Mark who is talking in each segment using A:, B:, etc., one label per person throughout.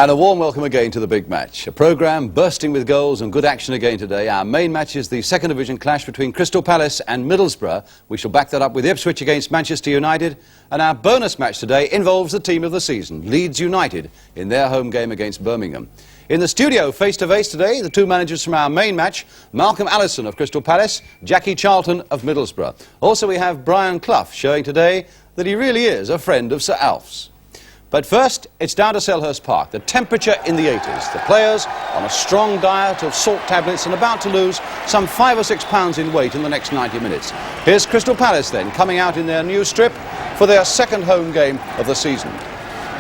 A: And a warm welcome again to the big match. A programme bursting with goals and good action again today. Our main match is the second division clash between Crystal Palace and Middlesbrough. We shall back that up with Ipswich against Manchester United. And our bonus match today involves the team of the season, Leeds United, in their home game against Birmingham. In the studio, face-to-face today, the two managers from our main match, Malcolm Allison of Crystal Palace, Jack Charlton of Middlesbrough. Also we have Brian Clough showing today that he really is a friend of Sir Alf's. But first, it's down to Selhurst Park. The temperature in the 80s. The players on a strong diet of salt tablets and about to lose some 5 or 6 pounds in weight in the next 90 minutes. Here's Crystal Palace then, coming out in their new strip for their second home game of the season.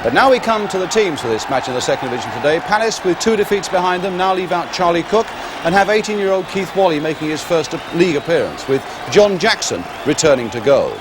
A: But now we come to the teams for this match in the second division today. Palace, with 2 defeats behind them, now leave out Charlie Cook and have 18-year-old Keith Wally making his first league appearance, with John Jackson returning to goal.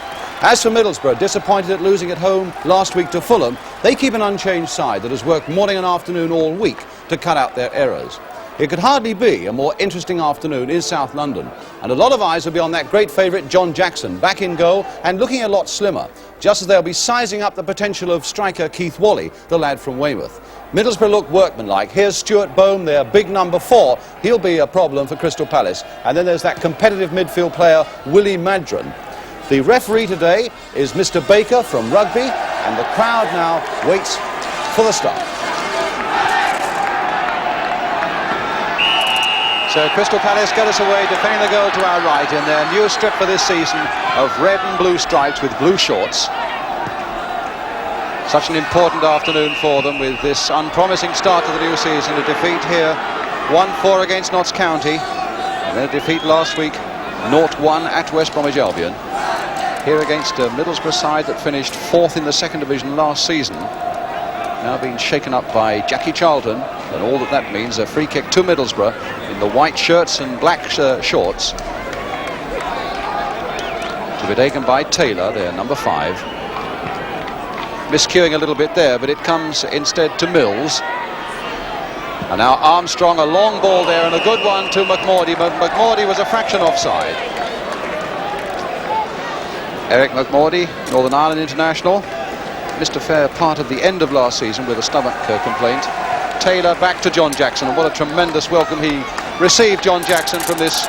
A: As for Middlesbrough, disappointed at losing at home last week to Fulham, they keep an unchanged side that has worked morning and afternoon all week to cut out their errors. It could hardly be a more interesting afternoon in South London, and a lot of eyes will be on that great favourite John Jackson, back in goal and looking a lot slimmer, just as they'll be sizing up the potential of striker Keith Wally, the lad from Weymouth. Middlesbrough look workmanlike. Here's Stuart Bohm, their big number 4. He'll be a problem for Crystal Palace. And then there's that competitive midfield player, Willie Madron. The referee today is Mr. Baker from Rugby, and the crowd now waits for the start. So Crystal Palace get us away, defending the goal to our right in their new strip for this season of red and blue stripes with blue shorts. Such an important afternoon for them with this unpromising start to the new season. A defeat here, 1-4 against Notts County, and then a defeat last week, 0-1 at West Bromwich Albion. Here against a Middlesbrough side that finished 4th in the second division last season, now being shaken up by Jackie Charlton, and all that means a free kick to Middlesbrough in the white shirts and black shorts, to be taken by Taylor, their number 5. Miscuing a little bit there, but it comes instead to Mills. And now Armstrong, a long ball there and a good one to McMordy, but McMordy was a fraction offside. Eric McMordy, Northern Ireland international, missed a fair part of the end of last season with a stomach complaint. Taylor back to John Jackson, and what a tremendous welcome he received, John Jackson, from this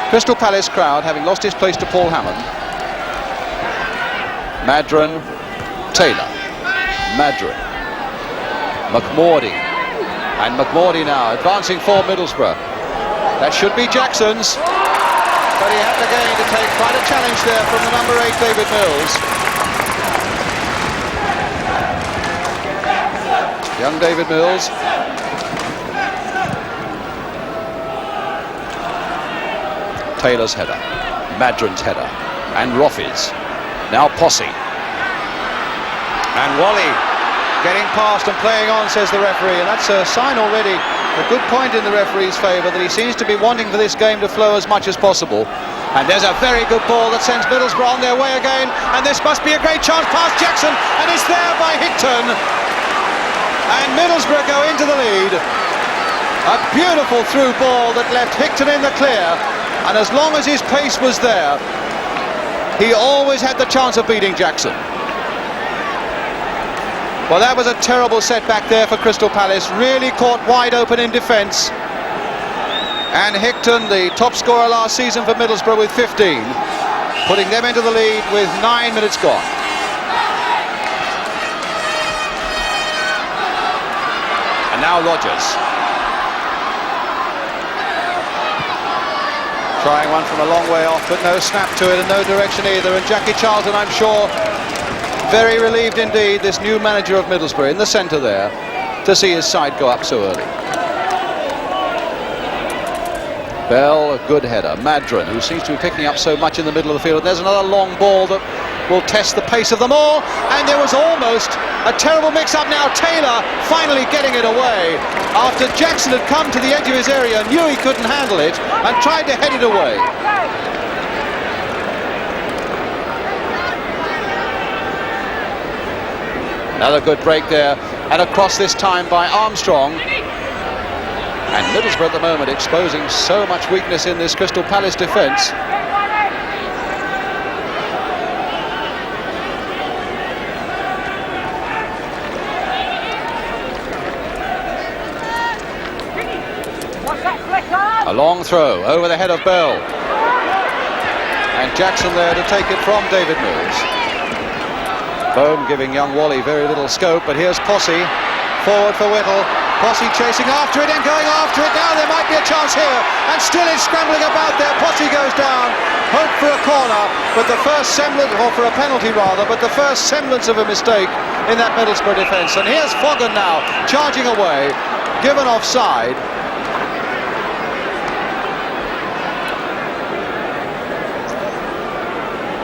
A: Crystal Palace crowd, having lost his place to Paul Hammond. Madron, Taylor, Madron, McMordy, and McMordy now advancing for Middlesbrough. That should be Jackson's. But he had again to take quite a challenge there from the number 8, David Mills. Young David Mills. Taylor's header, Madron's header, and Roffey's. Now Posse. And Wally getting past and playing on, says the referee, and that's a sign already. A good point in the referee's favour, that he seems to be wanting for this game to flow as much as possible. And there's a very good ball that sends Middlesbrough on their way again, and this must be a great chance past Jackson, and it's there by Hickton. And Middlesbrough go into the lead. A beautiful through ball that left Hickton in the clear, and as long as his pace was there, he always had the chance of beating Jackson. Well, that was a terrible setback there for Crystal Palace, really caught wide open in defence. And Hickton, the top scorer last season for Middlesbrough, with 15, putting them into the lead with 9 minutes gone. And now Rogers. Trying one from a long way off, but no snap to it and no direction either. And Jackie Charlton, I'm sure, very relieved indeed, this new manager of Middlesbrough in the centre there, to see his side go up so early. Bell, a good header. Madron, who seems to be picking up so much in the middle of the field. And there's another long ball that will test the pace of them all. And there was almost a terrible mix-up now. Taylor finally getting it away after Jackson had come to the edge of his area, knew he couldn't handle it, and tried to head it away. Another good break there, and across this time by Armstrong. And Middlesbrough at the moment exposing so much weakness in this Crystal Palace defence. A long throw over the head of Bell. And Jackson there to take it from David Mills. Bohm giving young Wally very little scope, but here's Posse. Forward for Whittle. Posse chasing after it and going after it now. There might be a chance here, and still it's scrambling about there. Posse goes down. Hope for a corner, but the first semblance, or for a penalty rather, but the first semblance of a mistake in that Middlesbrough defence. And here's Foggen now charging away, given offside.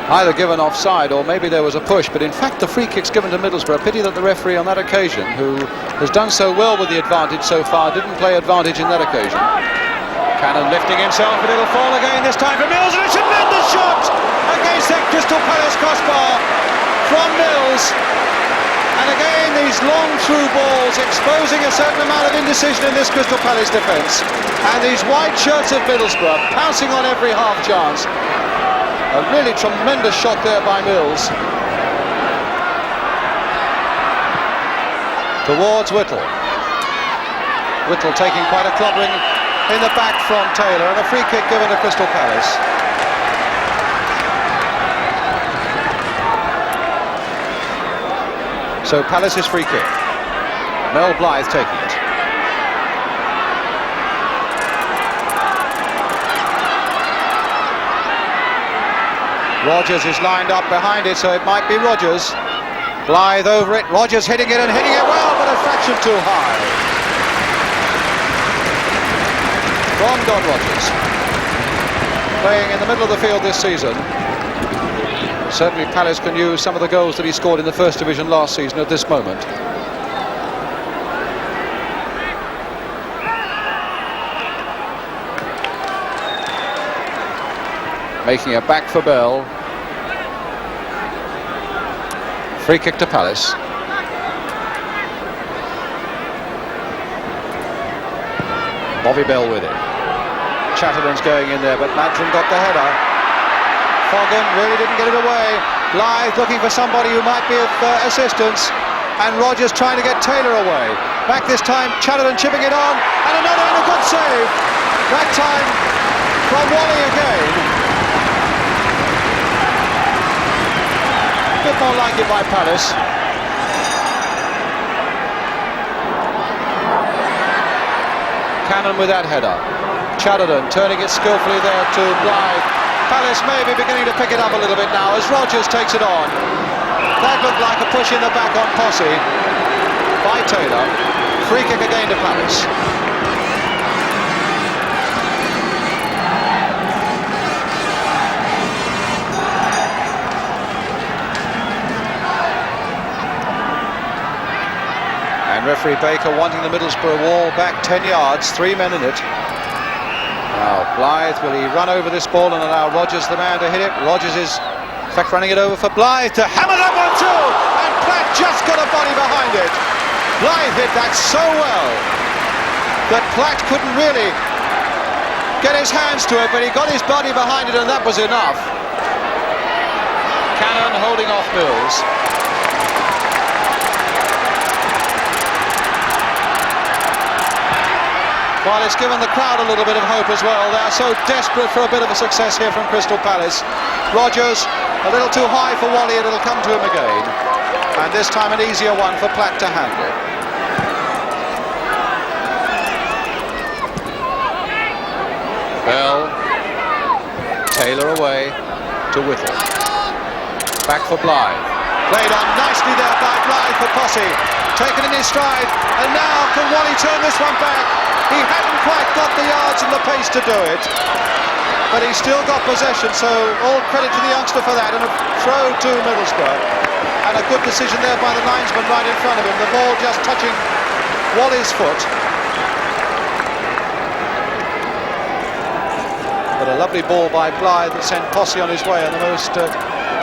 A: Either given offside or maybe there was a push, but in fact the free kick's given to Middlesbrough. Pity that the referee on that occasion, who has done so well with the advantage so far, didn't play advantage in that occasion. Cannon lifting himself, but it'll fall again this time for Mills, and a tremendous shot against that Crystal Palace crossbar from Mills. And again these long through balls exposing a certain amount of indecision in this Crystal Palace defence. And these white shirts of Middlesbrough pouncing on every half chance. A really tremendous shot there by Mills. Towards Whittle. Whittle taking quite a clobbering in the back from Taylor, and a free kick given to Crystal Palace. So Palace's free kick. Mel Blythe taking it. Rodgers is lined up behind it, so it might be Rodgers. Blythe over it, Rodgers hitting it and hitting it well, but a fraction too high. From Don Rodgers. Playing in the middle of the field this season. Certainly Palace can use some of the goals that he scored in the First Division last season at this moment. Making a back for Bell. Free kick to Palace. Bobby Bell with it. Chatterton's going in there, but Macklin got the header. Foggen really didn't get it away. Blythe looking for somebody who might be of assistance. And Rodgers trying to get Taylor away. Back this time, Chatterton chipping it on. And another, and a good save. That time from Wally again. A bit more like it by Palace. Cannon with that header. Chatterton turning it skillfully there to Blythe. Palace may be beginning to pick it up a little bit now as Rodgers takes it on. That looked like a push in the back on Posse by Taylor. Free kick again to Palace. Referee Baker wanting the Middlesbrough wall back 10 yards, 3 men in it. Now Blythe, will he run over this ball and allow Rodgers, the man, to hit it? Rodgers is in fact running it over for Blythe to hammer that one through, and Platt just got a body behind it. Blythe hit that so well that Platt couldn't really get his hands to it, but he got his body behind it, and that was enough. Cannon holding off Mills. Well, it's given the crowd a little bit of hope as well. They're so desperate for a bit of a success here from Crystal Palace. Rodgers, a little too high for Wally, and it'll come to him again. And this time an easier one for Platt to handle. Bell. Taylor away to Whittle. Back for Blythe. Played on nicely there by Blythe for Posse. Taken in his stride. And now can Wally turn this one back? He hadn't quite got the yards and the pace to do it, but he's still got possession, so all credit to the youngster for that, and a throw to Middlesbrough. And a good decision there by the linesman right in front of him, the ball just touching Wally's foot. But a lovely ball by Blythe that sent Posse on his way, and the most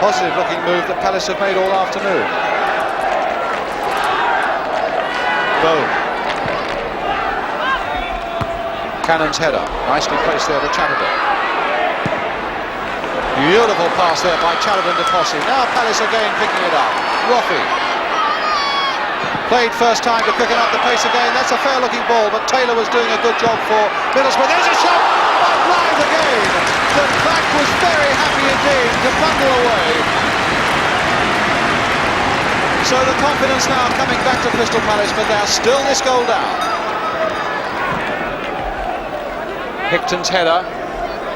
A: positive looking move that Palace have made all afternoon. Boom. Cannon's header, nicely placed there to Chatterton. Beautiful pass there by Chatterton to Posse. Now Palace again picking it up. Roffey
B: Played first time to quicken up the pace again. That's a fair-looking ball, but Taylor was doing a good job for Middlesbrough. There's a shot by Blythe again. The back was very happy indeed to bundle away. So the confidence now coming back to Crystal Palace, but they're still this goal down. Hickton's header.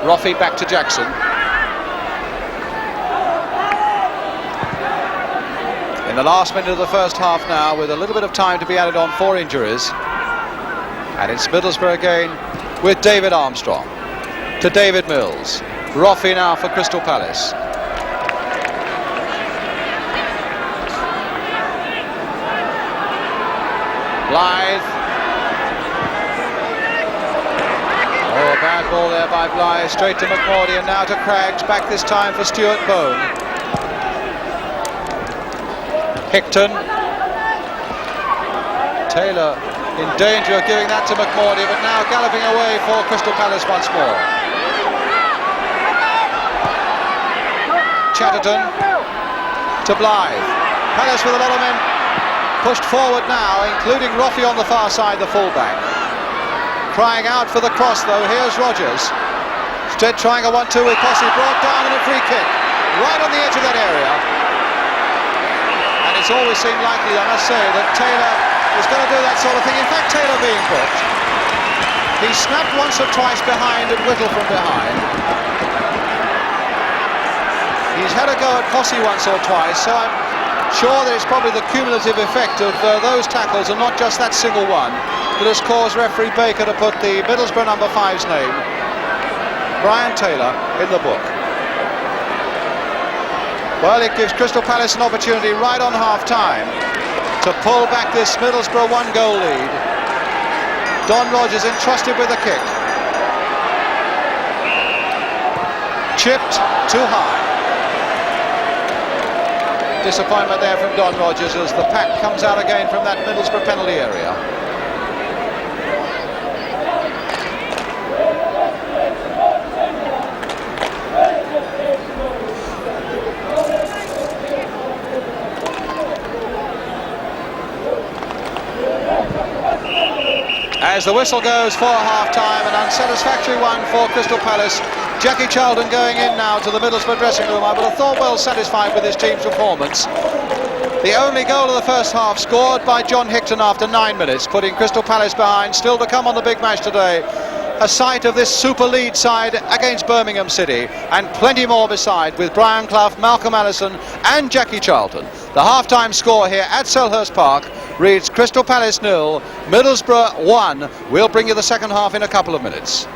B: Roffey back to Jackson. In the last minute of the first half now, with a little bit of time to be added on for injuries. And it's Middlesbrough again with David Armstrong to David Mills. Roffey now for Crystal Palace. Blythe. Oh, a bad ball there by Blythe. Straight to McMordy and now to Craggs. Back this time for Stuart Bone. Hickton. Taylor in danger of giving that to McMordy, but now galloping away for Crystal Palace once more. Chatterton to Blythe. Palace with a lot of men pushed forward now, including Roffey on the far side, the fullback. Crying out for the cross though, here's Rogers. Instead trying a 1-2 with Posse, brought down and a free kick. Right on the edge of that area. And it's always seemed likely, I must say, that Taylor was going to do that sort of thing. In fact, Taylor being booked. He snapped once or twice behind and Whittle from behind. He's had a go at Posse once or twice, so I'm sure that it's probably the cumulative effect of those tackles and not just that single one that has caused referee Baker to put the Middlesbrough number 5's name, Brian Taylor, in the book. Well, it gives Crystal Palace an opportunity right on half-time to pull back this Middlesbrough one-goal lead. Don Rogers entrusted with a kick. Chipped too high. Disappointment there from Don Rogers as the pack comes out again from that Middlesbrough penalty area. As the whistle goes for half-time, an unsatisfactory one for Crystal Palace. Jackie Charlton going in now to the Middlesbrough dressing room. I would have thought well satisfied with his team's performance. The only goal of the first half scored by John Hickton after 9 minutes, putting Crystal Palace behind. Still to come on the big match today. A sight of this Super Leeds side against Birmingham City, and plenty more beside, with Brian Clough, Malcolm Allison and Jackie Charlton. The half-time score here at Selhurst Park reads Crystal Palace 0, Middlesbrough 1. We'll bring you the second half in a couple of minutes.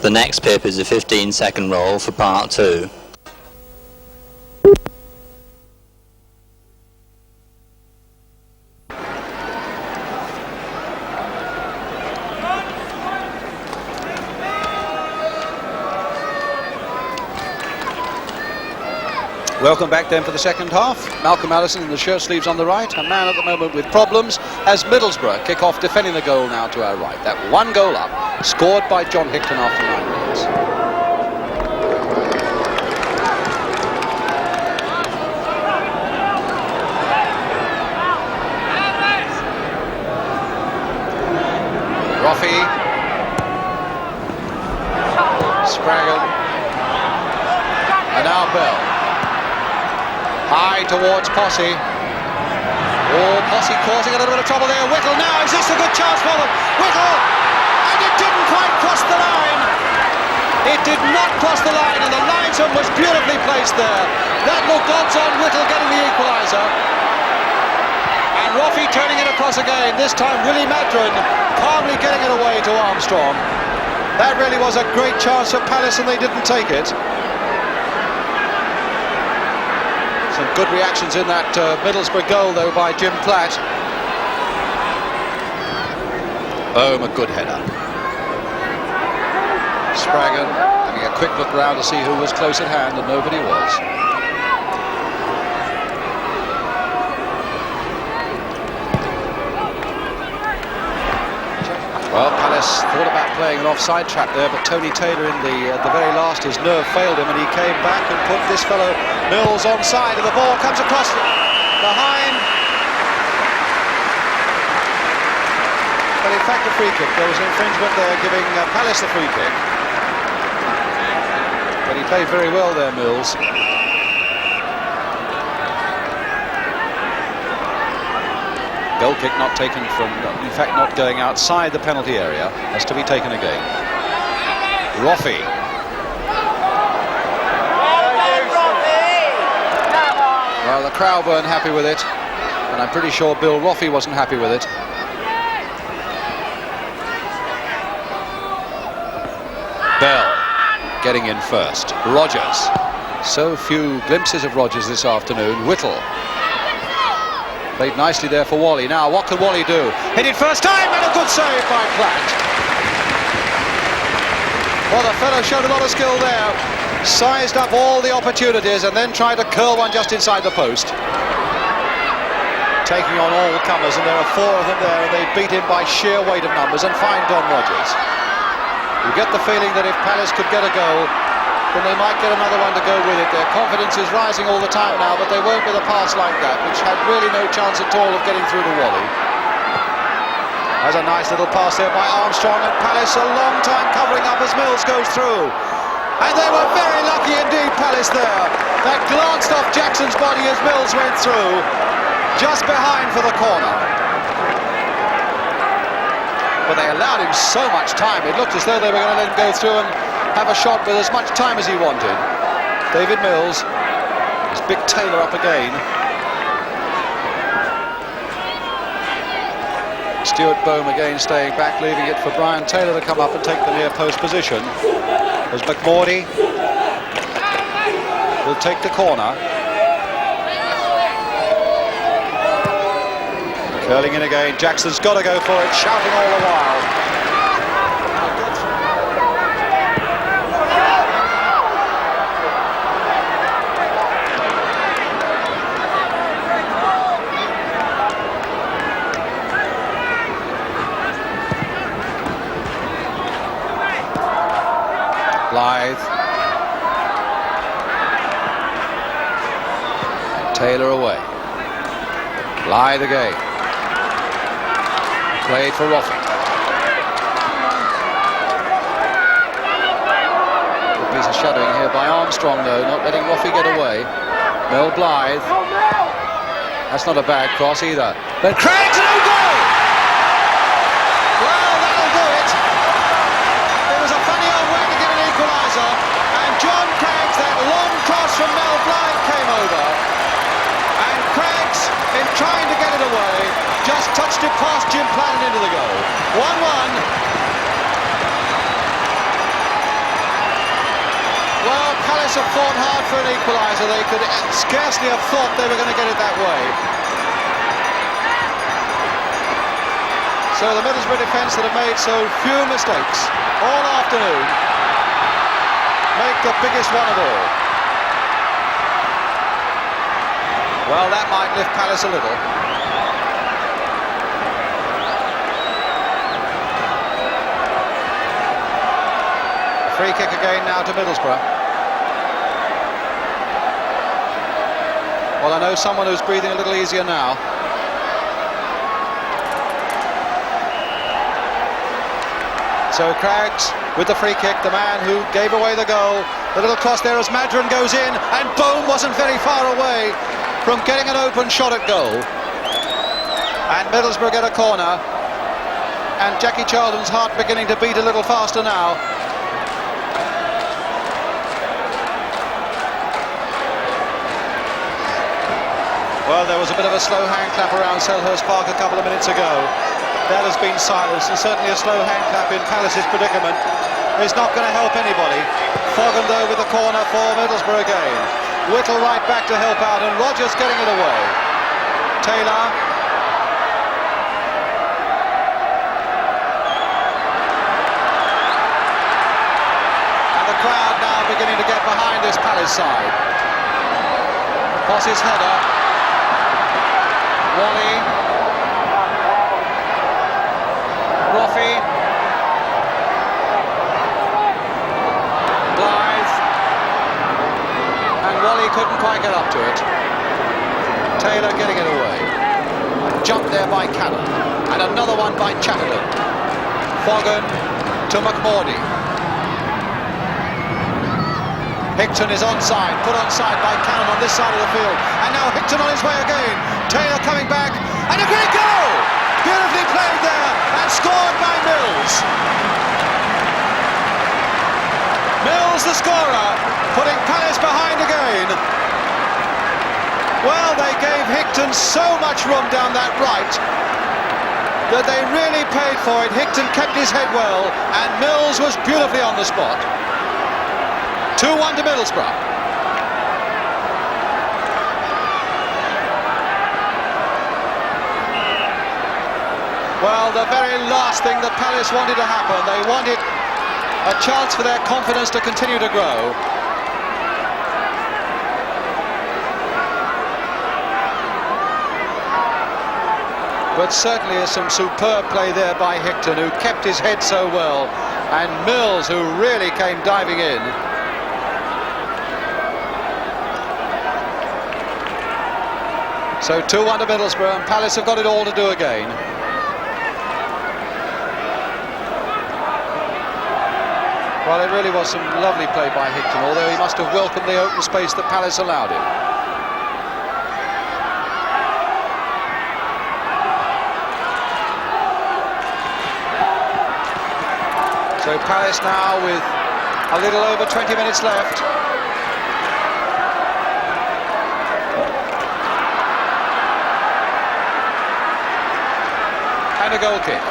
C: The next pip is a 15-second roll for part 2.
B: Welcome back then for the second half. Malcolm Allison in the shirt sleeves on the right, a man at the moment with problems, as Middlesbrough kick off defending the goal now to our right. That one goal up, scored by John Hickton after 9 minutes. Roffey. Spraggan. And now Bell. High towards Posse. Oh, Posse causing a little bit of trouble there. Whittle now, is this a good chance for them? Whittle! And it didn't quite cross the line. It did not cross the line, and the linesman was beautifully placed there. That looked odds on Whittle getting the equaliser. And Roffey turning it across again. This time Willie Madron calmly getting it away to Armstrong. That really was a great chance for Palace, and they didn't take it. Some good reactions in that Middlesbrough goal though by Jim Platt. Bohm, a good header. Spraggan having a quick look round to see who was close at hand, and nobody was. Well, Palace thought about playing an offside trap there, but Tony Taylor at the very last, his nerve failed him, and he came back and put this fellow Mills onside, and the ball comes across behind. But in fact, a free kick. There was an infringement there, giving Palace the free kick. But he played very well there, Mills. Goal kick not taken from, in fact, not going outside the penalty area, has to be taken again. Roffey. Well, the crowd weren't happy with it, and I'm pretty sure Bill Roffey wasn't happy with it. Bell getting in first. Rogers. So few glimpses of Rogers this afternoon. Whittle. Played nicely there for Wally. Now, what can Wally do? Hit it first time, and a good save by Platt. Well, the fellow showed a lot of skill there. Sized up all the opportunities and then tried to curl one just inside the post. Taking on all comers, and there are 4 of them there, and they beat him by sheer weight of numbers and find Don Rogers. You get the feeling that if Palace could get a goal, then they might get another one to go with it. Their confidence is rising all the time now, but they won't with a pass like that, which had really no chance at all of getting through to Wally. There's a nice little pass there by Armstrong, and Palace a long time covering up as Mills goes through. And they were very lucky indeed, Palace there. That glanced off Jackson's body as Mills went through, just behind for the corner. But they allowed him so much time. It looked as though they were going to let him go through and have a shot with as much time as he wanted. David Mills. There's Big Taylor up again. Stuart Bohm again staying back, leaving it for Brian Taylor to come up and take the near post position. As McMordy will take the corner. Curling in again. Jackson's got to go for it, shouting all the while. Blythe. And Taylor away. Blythe again. Played for Roffey. A piece of shadowing here by Armstrong, though, not letting Roffey get away. Mel Blythe. That's not a bad cross either. But Craig's no goal! Well, that'll do it. It was a funny old way to get an equaliser, and John Craggs, that long cross from Mel Blythe, came over. And Craggs, in trying to get it away, just touched it past Jim Platt and into the goal. 1-1. Well, Palace have fought hard for an equaliser. They could scarcely have thought they were going to get it that way. So the Middlesbrough defence that have made so few mistakes all afternoon make the biggest one of all. Well, that might lift Palace a little. Free kick again now to Middlesbrough. Well, I know someone who's breathing a little easier now. So Craggs with the free kick, the man who gave away the goal. The little cross there as Madron goes in, and Bohm wasn't very far away from getting an open shot at goal. And Middlesbrough get a corner, and Jackie Charlton's heart beginning to beat a little faster now. Well, there was a bit of a slow hand clap around Selhurst Park a couple of minutes ago. That has been silenced, and certainly a slow hand clap in Palace's predicament is not going to help anybody. Fogham, though, with the corner for Middlesbrough again. Whittle right back to help out, and Rogers getting it away. Taylor. behind this Palace side. Foss's header. Wally. Roffey. Blythe. And Wally couldn't quite get up to it. Taylor getting it away. A jump there by Cannon. And another one by Chatterton. Fogan to McMordy. Hickton is onside, put onside by Cannon on this side of the field. And now Hickton on his way again. Taylor coming back. And a great goal! Beautifully played there and scored by Mills. Mills, the scorer, putting Palace behind again. Well, they gave Hickton so much room down that right that they really paid for it. Hickton kept his head well, and Mills was beautifully on the spot. 2-1 to Middlesbrough. Well, the very last thing that Palace wanted to happen, they wanted a chance for their confidence to continue to grow. But certainly is some superb play there by Hickton, who kept his head so well, and Mills, who really came diving in. So 2-1 to Middlesbrough, and Palace have got it all to do again. Well, it really was some lovely play by Hickton, although he must have welcomed the open space that Palace allowed him. So Palace now with a little over 20 minutes left. And a goal kick.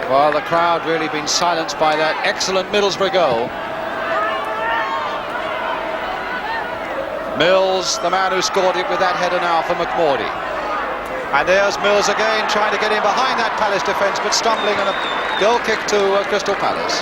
B: Well, the crowd really been silenced by that excellent Middlesbrough goal. Mills, the man who scored it with that header now for McMordy. And there's Mills again, trying to get in behind that Palace defence, but stumbling, and a goal kick to Crystal Palace.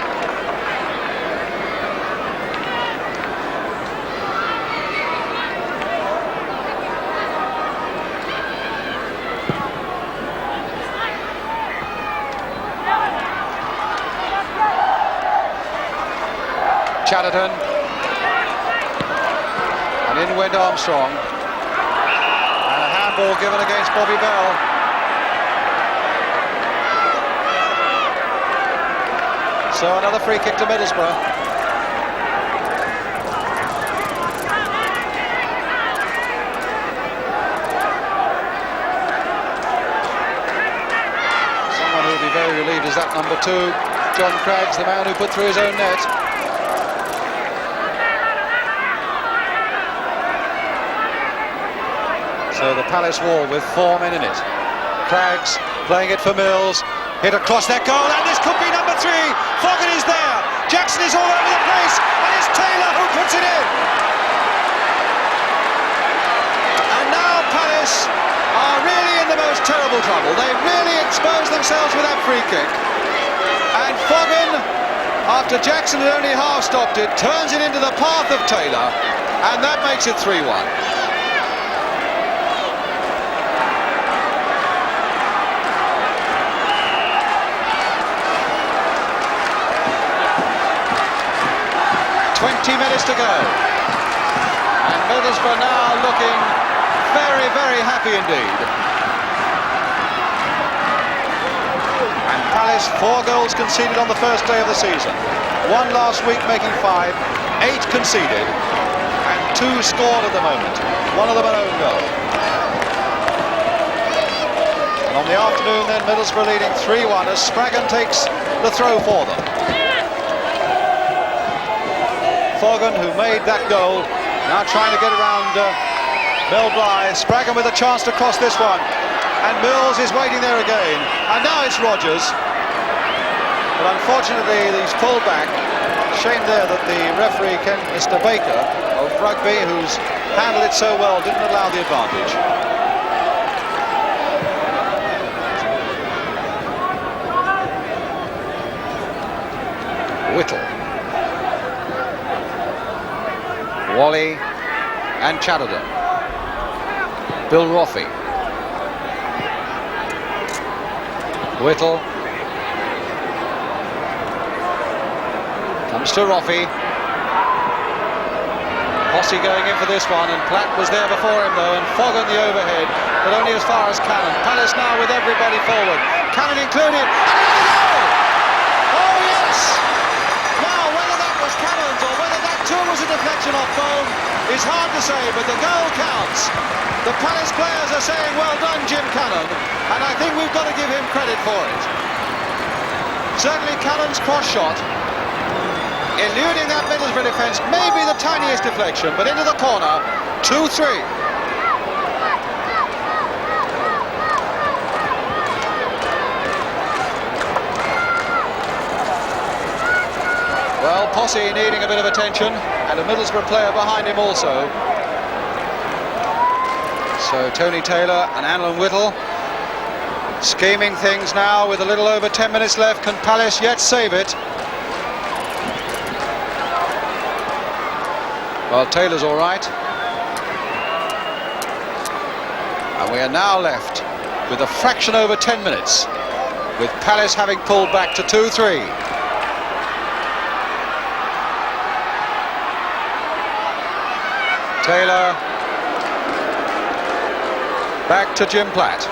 B: Chatterton, and in went Armstrong, and a handball given against Bobby Bell. So another free kick to Middlesbrough. Someone who will be very relieved is that number 2, John Craggs, the man who put through his own net. So the Palace wall with 4 men in it. Craggs playing it for Mills. Hit across that goal, and this could be number 3. Fogan is there. Jackson is all over the place, and it's Taylor who puts it in. And now Palace are really in the most terrible trouble. They really exposed themselves with that free kick. And Fogan, after Jackson had only half stopped it, turns it into the path of Taylor, and that makes it 3-1. Minutes to go, and Middlesbrough now looking very, very happy indeed. And Palace, 4 goals conceded on the first day of the season, 1 last week making 5, 8 conceded, and 2 scored at the moment, 1 of them an own goal. And on the afternoon then, Middlesbrough leading 3-1 as Spraggan takes the throw for them. Fogan, who made that goal, now trying to get around Blythe. Spraggan with a chance to cross this one, and Mills is waiting there again, and now it's Rodgers, but unfortunately he's pulled back. Shame there that the referee, Mr. Baker of rugby, who's handled it so well, didn't allow the advantage. Whittle, Wally and Chatterton. Bill Roffey, Whittle, comes to Roffey. Posse going in for this one, and Platt was there before him though, and Fogg on the overhead, but only as far as Cannon. Palace now with everybody forward, Cannon included. Oh yes! Now whether that was Cannon's or whether that too was a deflection off Bone is hard to say, but the goal counts. The Palace players are saying well done Jim Cannon, and I think we've got to give him credit for it. Certainly Cannon's cross shot, eluding that Middlesbrough defence, maybe the tiniest deflection, but into the corner, 2-3. Well, Posse needing a bit of attention, and a Middlesbrough player behind him also. So Tony Taylor and Alan Whittle scheming things now with a little over 10 minutes left. Can Palace yet save it? Well, Taylor's all right. And we are now left with a fraction over 10 minutes, with Palace having pulled back to 2-3. Taylor back to Jim Platt.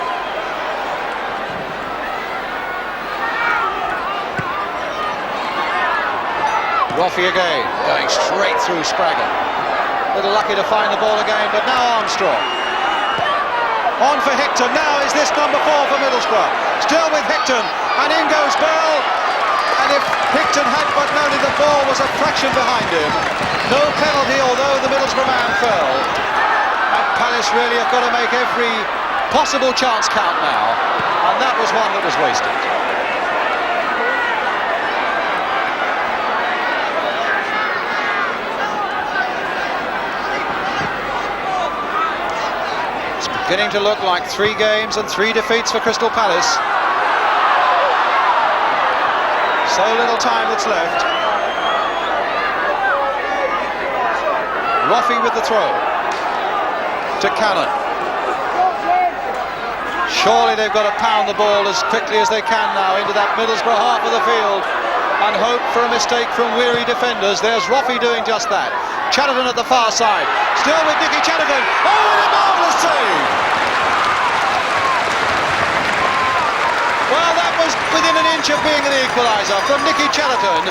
B: Roffey again, going straight through Spraggan. A little lucky to find the ball again, but now Armstrong. On for Hickton, now is this number 4 for Middlesbrough. Still with Hickton, and in goes Bell. And if Hickton had but known that the ball was a fraction behind him, no penalty, although the Middlesbrough man fell. And Palace really have got to make every possible chance count now, and that was one that was wasted. Beginning to look like 3 games and 3 defeats for Crystal Palace. So little time that's left. Roffey with the throw to Cannon. Surely they've got to pound the ball as quickly as they can now into that Middlesbrough half of the field and hope for a mistake from weary defenders. There's Roffey doing just that. Chatterton at the far side, still with Nicky Chatterton. Oh, and a marvellous save! Well, that was within an inch of being an equaliser from Nicky Chatterton.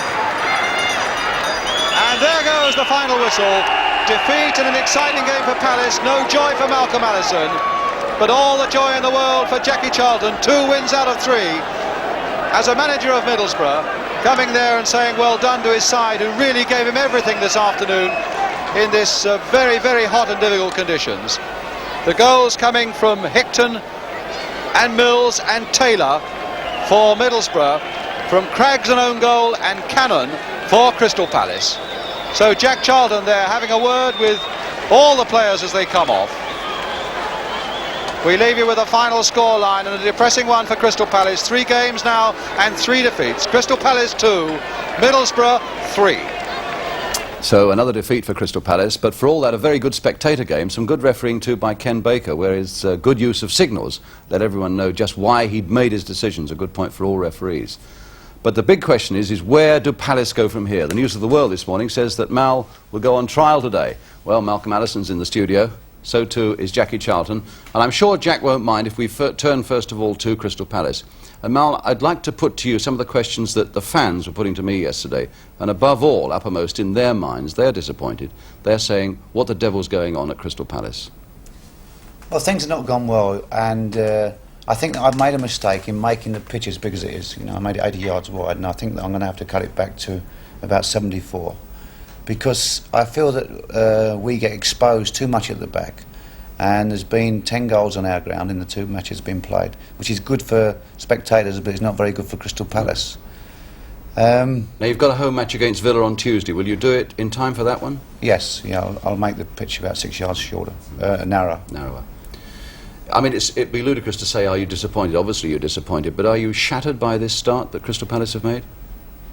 B: And there goes the final whistle. Defeat in an exciting game for Palace. No joy for Malcolm Allison, but all the joy in the world for Jackie Charlton. 2 wins out of 3. As a manager of Middlesbrough, coming there and saying well done to his side, who really gave him everything this afternoon in this very, very hot and difficult conditions. The goals coming from Hickton and Mills and Taylor for Middlesbrough, from Craggs an own goal and Cannon for Crystal Palace. So Jack Charlton there having a word with all the players as they come off. We leave you with a final scoreline, and a depressing one for Crystal Palace. 3 games now and 3 defeats. Crystal Palace 2, Middlesbrough 3.
A: So another defeat for Crystal Palace, but for all that a very good spectator game. Some good refereeing too by Ken Baker, where his good use of signals let everyone know just why he'd made his decisions. A good point for all referees. But the big question is where do Palace go from here? The News of the World this morning says that Mal will go on trial today. Well, Malcolm Allison's in the studio. So too is Jackie Charlton, and I'm sure Jack won't mind if we turn first of all to Crystal Palace. And Mal, I'd like to put to you some of the questions that the fans were putting to me yesterday, and above all, uppermost in their minds, they're disappointed. They're saying, what the devil's going on at Crystal Palace?
D: Well, things have not gone well, and I think that I've made a mistake in making the pitch as big as it is. You know, I made it 80 yards wide, and I think that I'm going to have to cut it back to about 74. Because I feel that we get exposed too much at the back, and there's been 10 goals on our ground in the 2 matches been played, which is good for spectators, but it's not very good for Crystal Palace.
A: Now you've got a home match against Villa on Tuesday. Will you do it in time for that one?
D: Yes, yeah, I'll make the pitch about 6 yards shorter, narrower.
A: Narrower. I mean, it'd be ludicrous to say, are you disappointed? Obviously you're disappointed, but are you shattered by this start that Crystal Palace have made?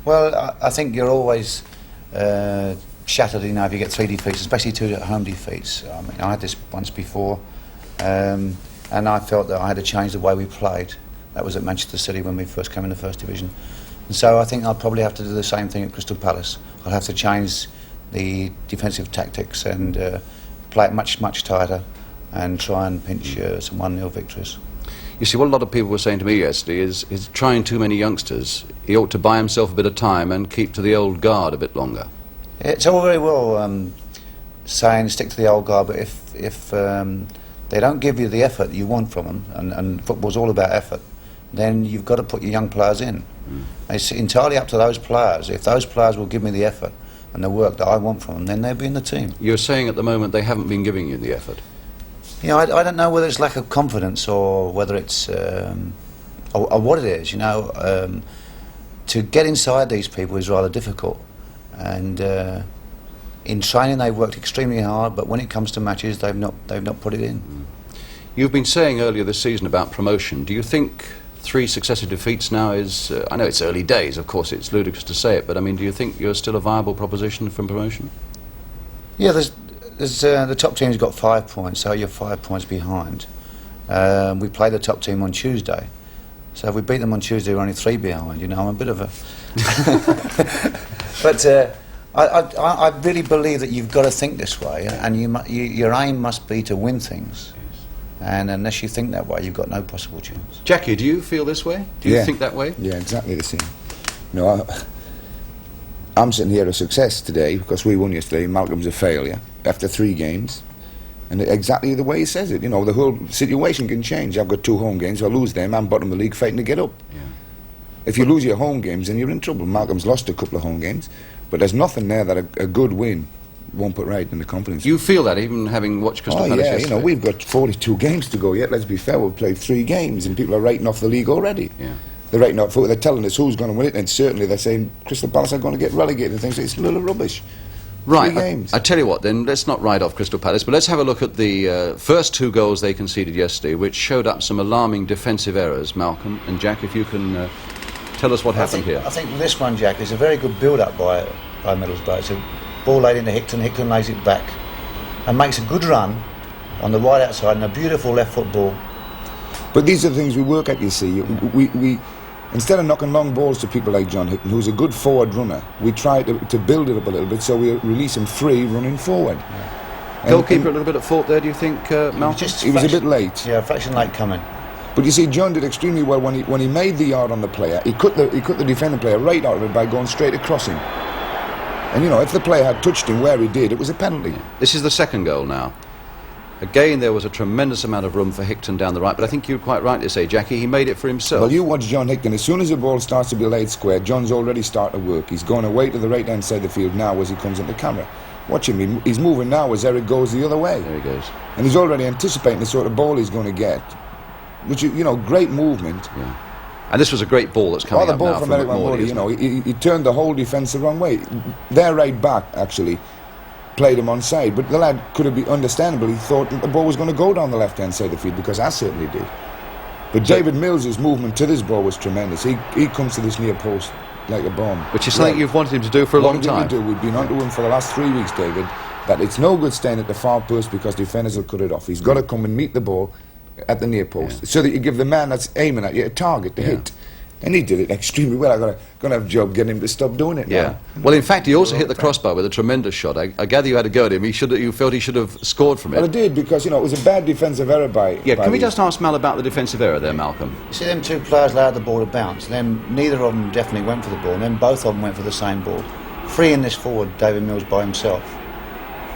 D: Well, I think you're always shattered, you know, if you get 3 defeats, especially 2 home defeats. I mean, I had this once before, and I felt that I had to change the way we played. That was at Manchester City when we first came in the First Division. And so I think I'll probably have to do the same thing at Crystal Palace. I'll have to change the defensive tactics and play it much, much tighter and try and pinch some 1-0 victories.
A: You see, what a lot of people were saying to me yesterday is trying too many youngsters. He ought to buy himself a bit of time and keep to the old guard a bit longer.
D: It's all very well saying stick to the old guard, but if they don't give you the effort you want from them, and football's all about effort, then you've got to put your young players in. It's entirely up to those players. If those players will give me the effort and the work that I want from them, then they'll be in the team.
A: You're saying at the moment they haven't been giving you the effort?
D: You know, I don't know whether it's lack of confidence or whether it's or what it is. You know, to get inside these people is rather difficult, and in training they've worked extremely hard, but when it comes to matches they've not put it in.
A: You've been saying earlier this season about promotion. Do you think 3 successive defeats now is, I know it's early days, of course it's ludicrous to say it, but I mean, do you think you're still a viable proposition for promotion?
D: Yeah, there's the top team's got 5 points, so you're 5 points behind. We play the top team on Tuesday, so if we beat them on Tuesday we're only 3 behind. You know, I'm a bit of a but I really believe that you've got to think this way, and your aim must be to win things. And unless you think that way, you've got no possible chance.
A: Jackie, do you feel this way? Do you think that way?
E: Yeah, exactly the same. No, I'm sitting here a success today because we won yesterday. Malcolm's a failure after 3 games, and exactly the way he says it. You know, the whole situation can change. I've got 2 home games. If I lose them, I'm bottom of the league fighting to get up. Yeah. If you lose your home games, then you're in trouble. Malcolm's lost a couple of home games, but there's nothing there that a good win won't put right in the confidence.
A: You feel that, even having watched Crystal Palace yesterday?
E: You know, we've got 42 games to go yet. Let's be fair, we've played 3 games, and people are writing off the league already. Yeah. They're writing off. They're telling us who's going to win it, and certainly they're saying Crystal Palace are going to get relegated and things. It's a little rubbish.
A: Right.
E: 3 games.
A: I tell you what, then let's not write off Crystal Palace, but let's have a look at the first 2 goals they conceded yesterday, which showed up some alarming defensive errors. Malcolm and Jack, if you can tell us what happened here.
D: I think this one, Jack, is a very good build-up by Middlesbrough. It's a ball laid into Hickton. Hickton lays it back and makes a good run on the right outside and a beautiful left foot ball.
E: But these are the things we work at, you see. We instead of knocking long balls to people like John Hickton, who's a good forward runner, we try to build it up a little bit so we release him free running forward.
A: Yeah. Goalkeeper a little bit at fault there, do you think, Malcolm?
E: He was a bit late.
D: Yeah, a fraction late coming.
E: But you see, John did extremely well when he made the yard on the player. He cut the defending player right out of it by going straight across him. And you know, if the player had touched him where he did, it was a penalty.
A: This is the second goal now. Again, there was a tremendous amount of room for Hickton down the right, but I think you're quite right to say, Jackie, he made it for himself.
E: Well, you watch John Hickton. As soon as the ball starts to be laid square, John's already started to work. He's going away to the right-hand side of the field now as he comes into camera. Watch him. He's moving now as Eric goes the other way.
A: There he goes.
E: And he's already anticipating the sort of ball he's going to get. Which, you know, great movement.
A: Yeah. And this was a great ball that's coming up now from Eric
E: McMorley, you know, he turned the whole defence the wrong way. Their right back, actually, played him onside, but the lad could have been understandable. He thought the ball was going to go down the left-hand side of the field, because I certainly did. But David Mills's movement to this ball was tremendous. He comes to this near post like a bomb.
A: Which is something you've wanted him to do for a long time.
E: We've been on to him for the last 3 weeks, David, that it's no good staying at the far post because defenders will cut it off. He's got to come and meet the ball at the near post, so that you give the man that's aiming at you a target to hit. And he did it extremely well. I'm going to have a job getting him to stop doing it now.
A: Well, in fact, he also hit the crossbar with a tremendous shot. I gather you had a go at him. You felt he should have scored from it.
E: Well, I did, because, you know, it was a bad defensive error by...
A: Yeah, can we just ask Mal about the defensive error there, Malcolm?
D: You see, them 2 players allowed the ball to bounce. Then neither of them definitely went for the ball, and then both of them went for the same ball. Freeing this forward, David Mills by himself.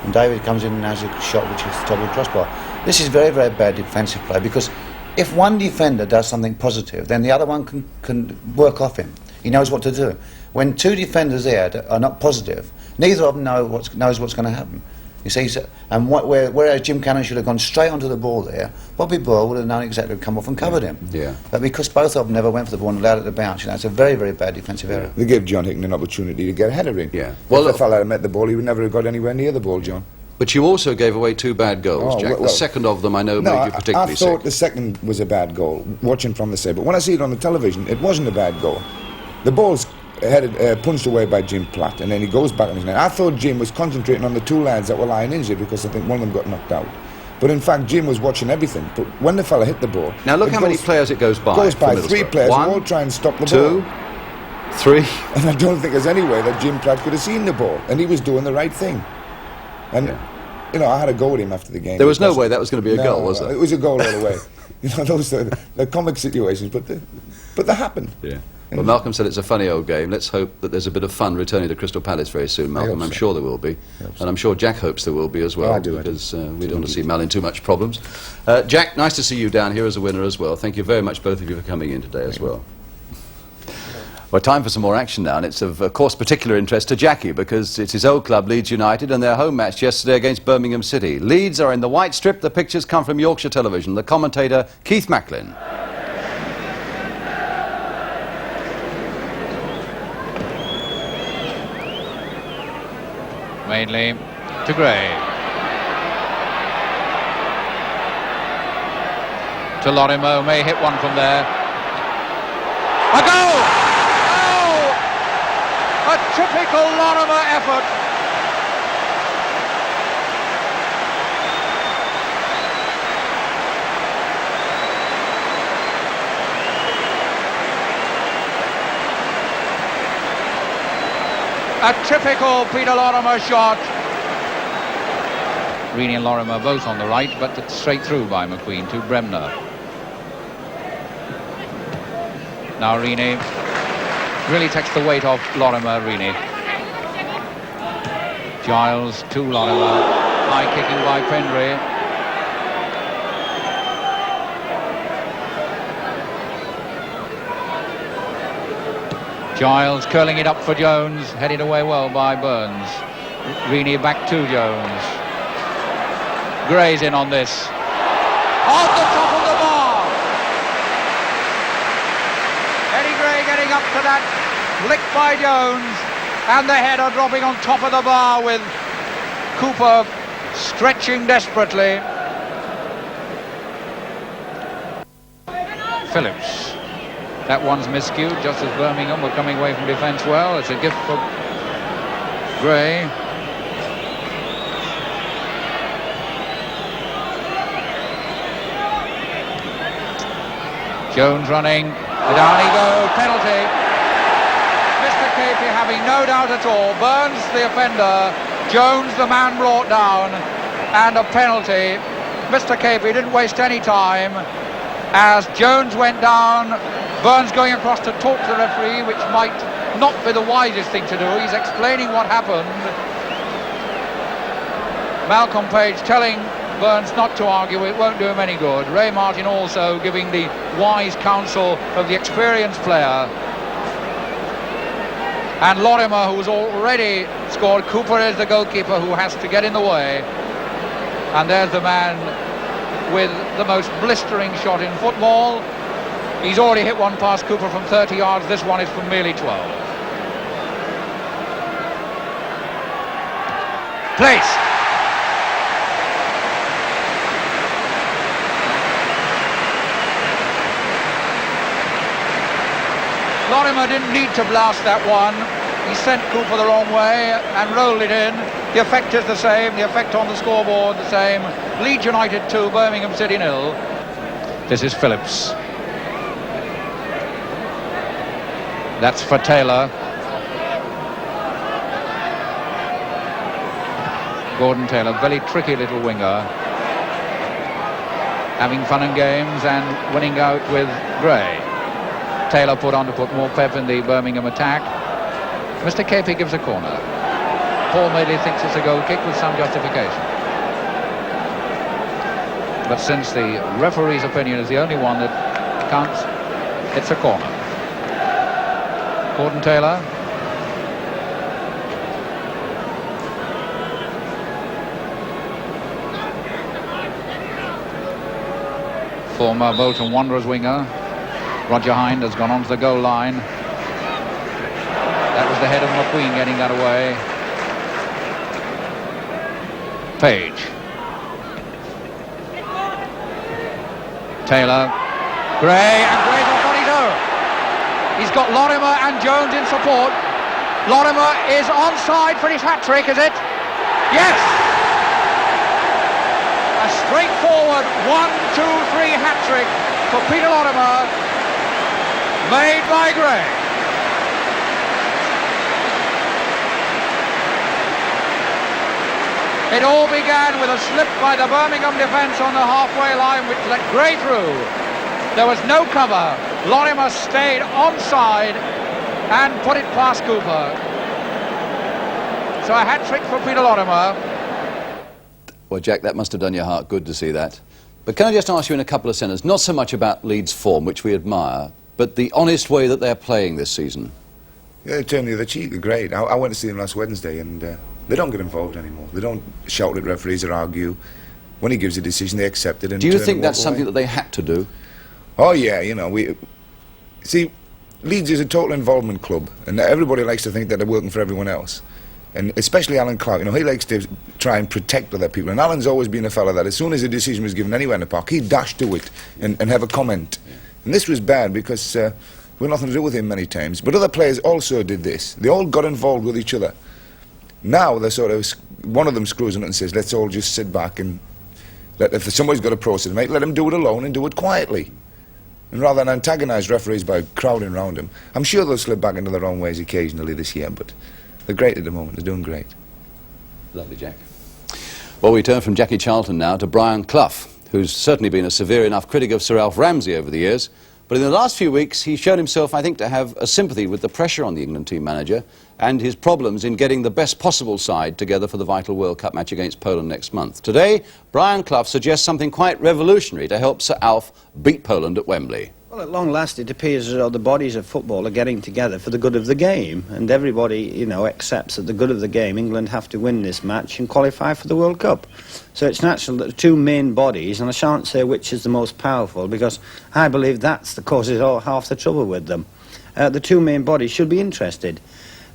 D: And David comes in and has a shot which is the top of the crossbar. This is very, very bad defensive play, because if one defender does something positive, then the other one can work off him. He knows what to do. When 2 defenders there are not positive, neither of them knows what's going to happen. You see, and whereas Jim Cannon should have gone straight onto the ball there, Bobby Boyle would have known exactly to come off and covered him.
A: Yeah.
D: But because both of them never went for the ball and allowed it to bounce, it's a very, very bad defensive error.
E: They gave John Hickman an opportunity to get ahead of him.
A: Yeah.
E: Well, if the fella had met the ball, he would never have got anywhere near the ball, John.
A: But you also gave away 2 bad goals, Jack.
E: Well,
A: the second of them I know made you particularly sick.
E: I thought the second was a bad goal, watching from the side. But when I see it on the television, it wasn't a bad goal. The ball's punched away by Jim Platt, and then he goes back on his net. I thought Jim was concentrating on the 2 lads that were lying injured because I think one of them got knocked out. But in fact, Jim was watching everything. But when the fella hit the ball...
A: Now look how many players it goes by.
E: Goes by 3 players,
A: 1,
E: who all try and stop the
A: 2,
E: ball.
A: 3.
E: And I don't think there's any way that Jim Platt could have seen the ball. And he was doing the right thing. And... You know, I had a go at him after the game.
A: There was no way that was going to be a goal, was there?
E: It was a goal all the way. You know, those are the comic situations, but they happen.
A: Yeah. Well, Malcolm said it's a funny old game. Let's hope that there's a bit of fun returning to Crystal Palace very soon, Malcolm. I'm sure there will be. And I'm sure Jack hopes there will be as well.
E: I do.
A: Because we don't want to see Mal in too much problems. Jack, nice to see you down here as a winner as well. Thank you very much, both of you, for coming in today as well. Well, time for some more action now, and it's of course particular interest to Jackie because it's his old club, Leeds United, and their home match yesterday against Birmingham City. Leeds are in the white strip. The pictures come from Yorkshire Television. The commentator, Keith Macklin.
B: Mainly to Gray. To Lorimer, may hit one from there. A goal! A typical Lorimer effort. A typical Peter Lorimer shot. Reaney and Lorimer both on the right, but it's straight through by McQueen to Bremner. Now Reaney really takes the weight off Lorimer, Reaney. Giles to Lorimer. High kicking by Pendry. Giles curling it up for Jones. Headed away well by Burns. Reaney back to Jones. Gray's in on this. On the top of the bar. Eddie Gray getting up to that. Licked by Jones, and the header dropping on top of the bar with Cooper stretching desperately. Phillips. That one's miscued just as Birmingham were coming away from defence well. It's a gift for Gray. Jones running. Down he goes. Penalty. Capey having no doubt at all. Burns the offender, Jones the man brought down, and a penalty. Mr. Capey didn't waste any time as Jones went down. Burns going across to talk to the referee, which might not be the wisest thing to do. He's explaining what happened. Malcolm Page telling Burns not to argue, it won't do him any good. Ray Martin also giving the wise counsel of the experienced player. And Lorimer, who's already scored. Cooper is the goalkeeper who has to get in the way. And there's the man with the most blistering shot in football. He's already hit one past Cooper from 30 yards. This one is from merely 12. Place. Lorimer didn't need to blast that one. He sent Cooper the wrong way and rolled it in. The effect is the same. The effect on the scoreboard the same. Leeds United 2, Birmingham City 0. This is Phillips. That's for Taylor. Gordon Taylor, very tricky little winger. Having fun and games and winning out with Gray. Taylor put on to put more pep in the Birmingham attack. Mr. Capey gives a corner. Paul Madeley thinks it's a goal kick with some justification. But since the referee's opinion is the only one that counts, it's a corner. Gordon Taylor.
F: former Bolton Wanderers winger. Roger Hind has gone onto the goal line. That was the head of McQueen getting that away. Page. Taylor. Gray, and Gray's not got it over. He's got Lorimer and Jones in support. Lorimer is onside for his hat-trick, is it? Yes! A straightforward 1-2-3 hat-trick for Peter Lorimer, made by Gray. It all began with a slip by the Birmingham defence on the halfway line, which let Gray through. There was no cover. Lorimer stayed onside and put it past Cooper. So a hat-trick for Peter Lorimer.
A: Well, Jack, that must have done your heart good to see that. But can I just ask you in a couple of sentences, not so much about Leeds' form, which we admire, but the honest way that they're playing this season?
E: Yeah, they turn the other cheek. They're great. I went to see them last Wednesday, and they don't get involved anymore. They don't shout at referees or argue. When he gives a decision, they accept it. And
A: do you think that's something that they had to do?
E: Oh yeah, you know, see, Leeds is a total involvement club, and everybody likes to think that they're working for everyone else. And especially Alan Clark, you know, he likes to try and protect other people. And Alan's always been a fella that as soon as a decision was given anywhere in the park, he'd dash to it and have a comment. Yeah. And this was bad because we had nothing to do with him many times. But other players also did this. They all got involved with each other. Now they're sort of, one of them screws in it and says, let's all just sit back and if somebody's got a process, mate, let him do it alone and do it quietly. And rather than antagonise referees by crowding around him. I'm sure they'll slip back into their own ways occasionally this year, but they're great at the moment. They're doing great.
A: Lovely, Jack. Well, we turn from Jackie Charlton now to Brian Clough, who's certainly been a severe enough critic of Sir Alf Ramsey over the years. But in the last few weeks, he showed himself, I think, to have a sympathy with the pressure on the England team manager and his problems in getting the best possible side together for the vital World Cup match against Poland next month. Today, Brian Clough suggests something quite revolutionary to help Sir Alf beat Poland at Wembley.
G: Well, at long last, it appears as though the bodies of football are getting together for the good of the game, and everybody, you know, accepts that the good of the game, England have to win this match and qualify for the World Cup. So it's natural that the two main bodies, and I shan't say which is the most powerful, because I believe that's the causes all half the trouble with them. The two main bodies should be interested.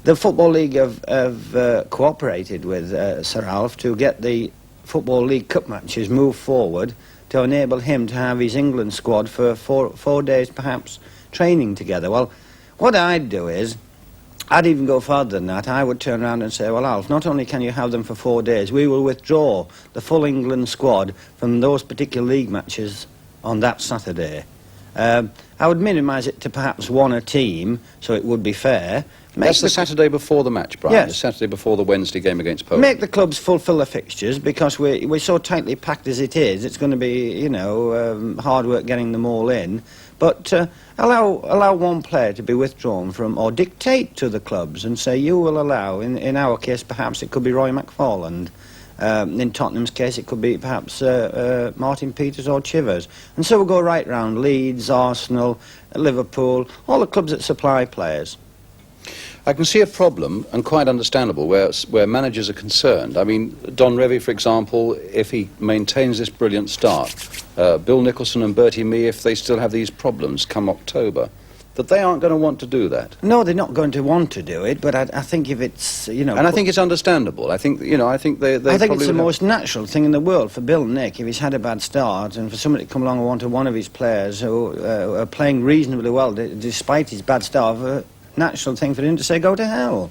G: The Football League have cooperated with Sir Alf to get the Football League Cup matches moved forward to enable him to have his England squad for four days, perhaps, training together. Well, what I'd do is, I'd even go further than that. I would turn around and say, well, Alf, not only can you have them for 4 days, we will withdraw the full England squad from those particular league matches on that Saturday. I would minimise it to perhaps one a team, so it would be fair.
A: That's the Saturday before the match, Brian.
G: Yes.
A: The Saturday before the Wednesday game against Poland.
G: Make the clubs fulfil the fixtures, because we're so tightly packed as it is. It's going to be, you know, hard work getting them all in. But allow one player to be withdrawn from, or dictate to the clubs and say, you will allow, in our case perhaps it could be Roy McFarland. In Tottenham's case it could be perhaps Martin Peters or Chivers. And so we'll go right round, Leeds, Arsenal, Liverpool, all the clubs that supply players.
A: I can see a problem, and quite understandable, where managers are concerned. I mean, Don Revie, for example, if he maintains this brilliant start, Bill Nicholson and Bertie Mee, if they still have these problems come October, that they aren't going to want to do that.
G: No, they're not going to want to do it, but I think if it's, you know...
A: And I think it's understandable. I think, you know, I think they
G: I think it's the most natural thing in the world for Bill and Nick, if he's had a bad start, and for somebody to come along and want one of his players who are playing reasonably well despite his bad start, natural thing for him to say, go to hell.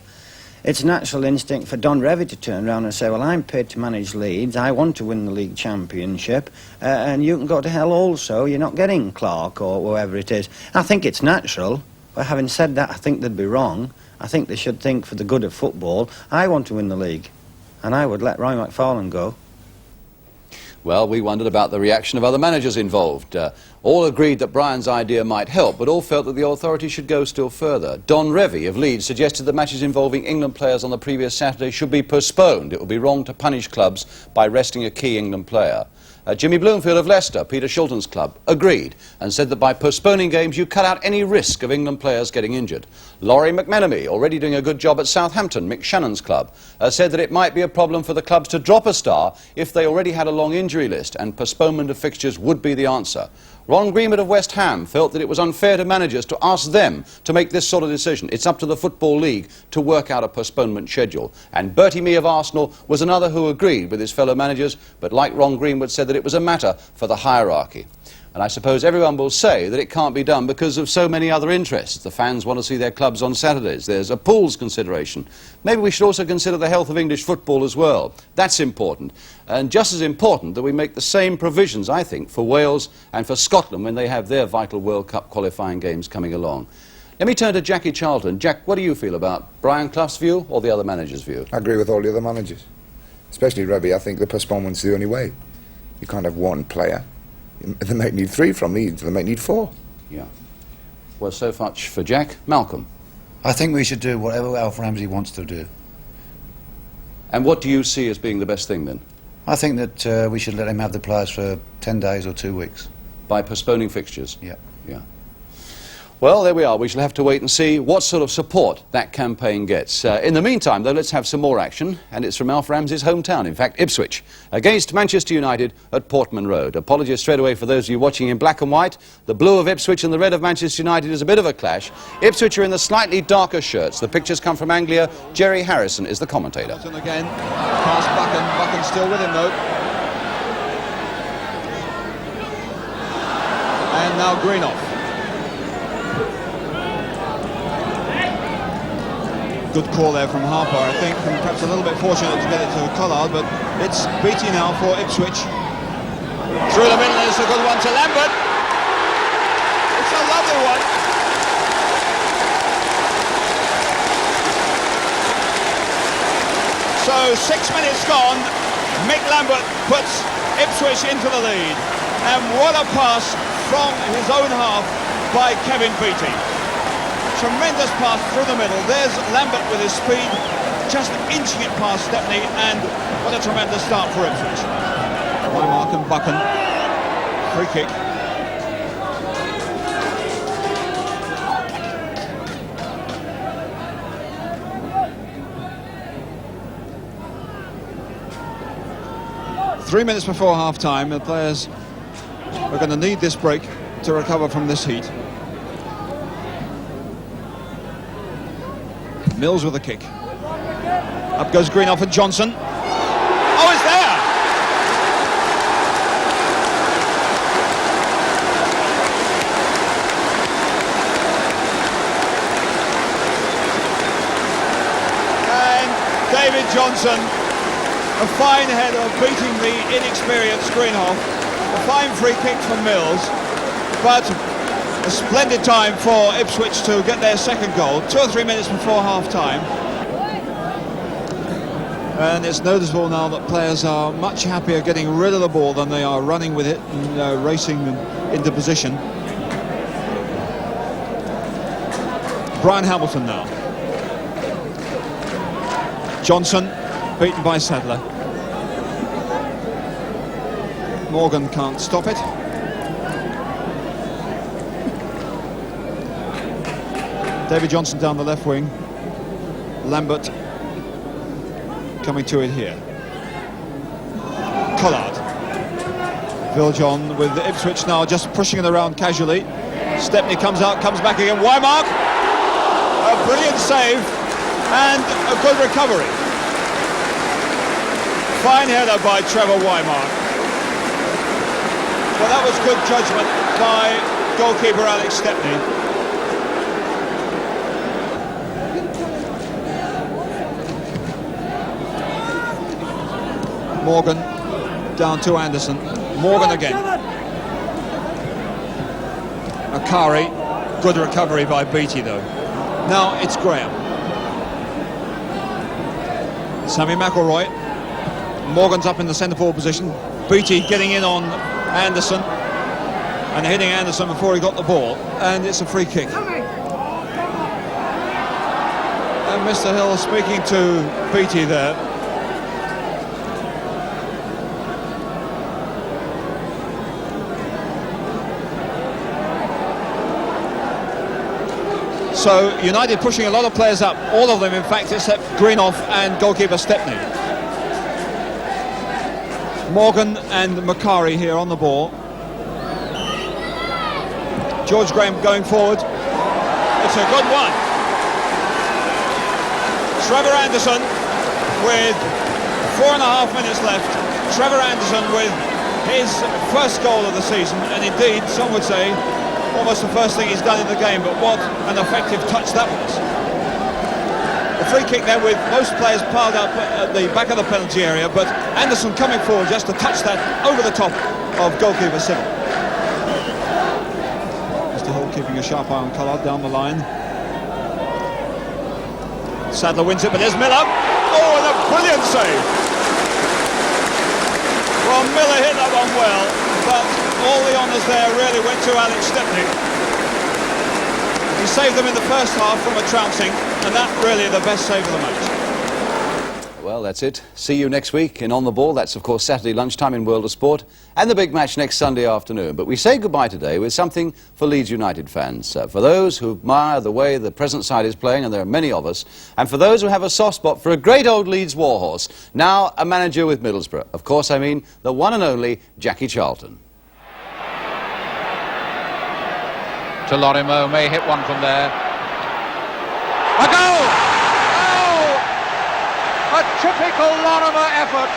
G: It's a natural instinct for Don Revie to turn around and say, well, I'm paid to manage Leeds, I want to win the league championship, and you can go to hell also, you're not getting Clark or whoever it is. I think it's natural, but having said that, I think they'd be wrong. I think they should think for the good of football, I want to win the league, and I would let Roy McFarland go.
A: Well, we wondered about the reaction of other managers involved. All agreed that Brian's idea might help, but all felt that the authorities should go still further. Don Revie of Leeds suggested that matches involving England players on the previous Saturday should be postponed. It would be wrong to punish clubs by resting a key England player. Jimmy Bloomfield of Leicester, Peter Shilton's club, agreed and said that by postponing games you cut out any risk of England players getting injured. Laurie McMenemy, already doing a good job at Southampton, Mick Shannon's club, said that it might be a problem for the clubs to drop a star if they already had a long injury list, and postponement of fixtures would be the answer. Ron Greenwood of West Ham felt that it was unfair to managers to ask them to make this sort of decision. It's up to the Football League to work out a postponement schedule. And Bertie Mee of Arsenal was another who agreed with his fellow managers, but like Ron Greenwood said that it was a matter for the hierarchy. And I suppose everyone will say that it can't be done because of so many other interests. The fans want to see their clubs on Saturdays. There's a pools consideration. Maybe we should also consider the health of English football as well. That's important. And just as important that we make the same provisions, I think, for Wales and for Scotland when they have their vital World Cup qualifying games coming along. Let me turn to Jackie Charlton. Jack, what do you feel about Brian Clough's view or the other managers' view?
E: I agree with all the other managers. Especially Revy, I think the postponement's the only way. You can't have one player. They might need 3 from Leeds, they might need 4.
A: Yeah. Well, so much for Jack. Malcolm?
D: I think we should do whatever Alf Ramsey wants to do.
A: And what do you see as being the best thing then?
D: I think that we should let him have the players for 10 days or 2 weeks.
A: By postponing fixtures?
D: Yeah.
A: Yeah. Well, there we are. We shall have to wait and see what sort of support that campaign gets. In the meantime, though, let's have some more action, and it's from Alf Ramsey's hometown, in fact, Ipswich, against Manchester United at Portman Road. Apologies straight away for those of you watching in black and white. The blue of Ipswich and the red of Manchester United is a bit of a clash. Ipswich are in the slightly darker shirts. The pictures come from Anglia. Gerry Harrison is the commentator.
F: And again, past Buchan. Buchan still with him, though. And now Greenoff. Good call there from Harper, I think, and perhaps a little bit fortunate to get it to Collard, but it's Beattie now for Ipswich. Through the middle, it's a good one to Lambert. It's a lovely one. So 6 minutes gone, Mick Lambert puts Ipswich into the lead. And what a pass from his own half by Kevin Beattie. Tremendous pass through the middle. There's Lambert with his speed, just inching it past Stepney, and what a tremendous start for Ipswich. By Malcolm Buchan. Free kick. Three minutes before half-time, the players are going to need this break to recover from this heat. Mills with a kick. Up goes Greenoff and Johnson. Oh, it's there! And David Johnson, a fine header beating the inexperienced Greenoff. A fine free kick from Mills, but a splendid time for Ipswich to get their second goal, 2 or 3 minutes before half-time. And it's noticeable now that players are much happier getting rid of the ball than they are running with it and racing into position. Brian Hamilton now. Johnson, beaten by Sadler. Morgan can't stop it. David Johnson down the left wing. Lambert coming to it here. Collard. Viljohn with Ipswich now just pushing it around casually. Stepney comes out, comes back again. Wymark! A brilliant save and a good recovery. Fine header by Trevor Wymark. Well, that was good judgment by goalkeeper Alex Stepney. Morgan down to Anderson. Morgan again. Akari, good recovery by Beattie though. Now it's Graham. Sammy McElroy. Morgan's up in the centre forward position. Beattie getting in on Anderson and hitting Anderson before he got the ball, and it's a free kick. And Mr. Hill speaking to Beattie there. So United pushing a lot of players up, all of them in fact except Greenoff and goalkeeper Stepney. Morgan and Macari here on the ball.
H: George Graham going forward. It's a good one. Trevor Anderson with 4.5 minutes left. Trevor Anderson with his first goal of the season, and indeed, some would say, almost the first thing he's done in the game, but what an effective touch that was. The free kick there with most players piled up at the back of the penalty area, but Anderson coming forward just to touch that over the top of goalkeeper Sybil. Mr. Hall keeping a sharp eye on Collard down the line. Sadler wins it, but there's Miller. Oh, and a brilliant save. Well, Miller hit that one well, but all the honours there really went to Alex Stepney. He saved them in the first half from a trouncing, and that really the best save of the match.
A: Well, that's it. See you next week in On the Ball. That's, of course, Saturday lunchtime in World of Sport, and the big match next Sunday afternoon. But we say goodbye today with something for Leeds United fans. For those who admire the way the present side is playing, and there are many of us, and for those who have a soft spot for a great old Leeds warhorse, now a manager with Middlesbrough. Of course, I mean the one and only Jackie Charlton.
F: To Lorimer, may hit one from there. A goal! Oh! A typical Lorimer effort.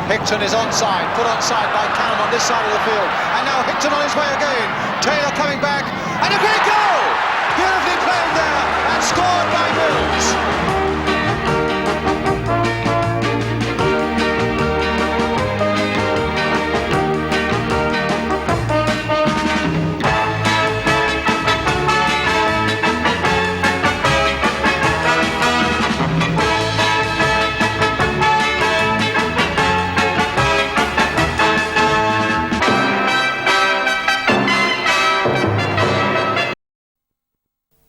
B: Hickton is onside, put onside by Cannon on this side of the field. And now Hickton on his way again. Taylor coming back, and a great goal! Beautifully played there, and scored by Mills.